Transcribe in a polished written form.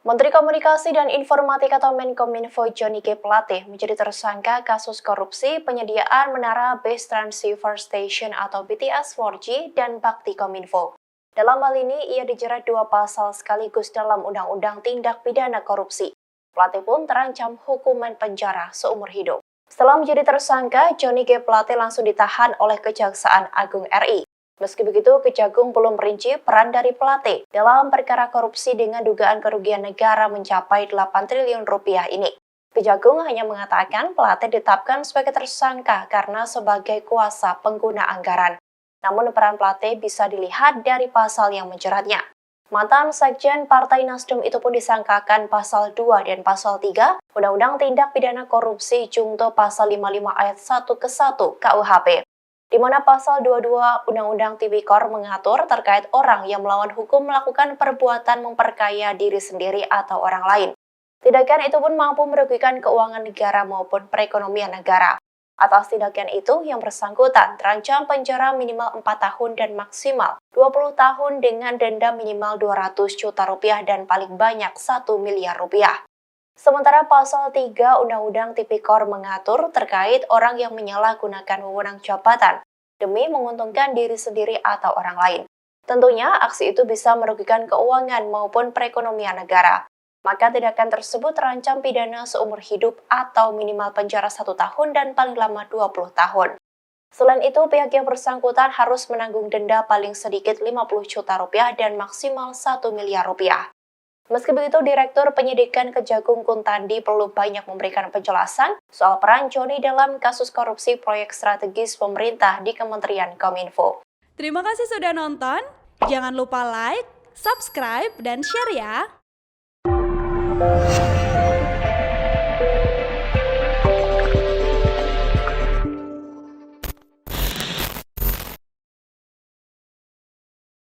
Menteri Komunikasi dan Informatika atau Menkominfo Johnny G. Plate menjadi tersangka kasus korupsi penyediaan menara Base Transceiver Station atau BTS 4G dan Bakti Kominfo. Dalam hal ini, ia dijerat 2 pasal sekaligus dalam Undang-Undang Tindak Pidana Korupsi. Plate pun terancam hukuman penjara seumur hidup. Setelah menjadi tersangka, Johnny G. Plate langsung ditahan oleh Kejaksaan Agung RI. Meski begitu, Kejagung belum merinci peran dari Plate dalam perkara korupsi dengan dugaan kerugian negara mencapai 8 triliun rupiah ini. Kejagung hanya mengatakan Plate ditetapkan sebagai tersangka karena sebagai kuasa pengguna anggaran. Namun peran Plate bisa dilihat dari pasal yang menjeratnya. Mantan Sekjen Partai Nasdem itu pun disangkakan pasal 2 dan pasal 3 Undang-Undang Tindak Pidana Korupsi Junto pasal 55 ayat 1 ke 1 KUHP. Di mana pasal 22 Undang-Undang Tipikor mengatur terkait orang yang melawan hukum melakukan perbuatan memperkaya diri sendiri atau orang lain. Tindakan itu pun mampu merugikan keuangan negara maupun perekonomian negara. Atas tindakan itu, yang bersangkutan terancam penjara minimal 4 tahun dan maksimal 20 tahun dengan denda minimal 200 juta rupiah dan paling banyak 1 miliar rupiah. Sementara pasal 3 Undang-Undang Tipikor mengatur terkait orang yang menyalahgunakan wewenang jabatan demi menguntungkan diri sendiri atau orang lain. Tentunya aksi itu bisa merugikan keuangan maupun perekonomian negara. Maka tindakan tersebut terancam pidana seumur hidup atau minimal penjara 1 tahun dan paling lama 20 tahun. Selain itu, pihak yang bersangkutan harus menanggung denda paling sedikit 50 juta rupiah dan maksimal 1 miliar rupiah. Meski begitu, Direktur Penyidikan Kejagung Kuntandi perlu banyak memberikan penjelasan soal peran Johnny dalam kasus korupsi proyek strategis pemerintah di Kementerian Kominfo. Terima kasih sudah nonton. Jangan lupa like, subscribe, dan share ya.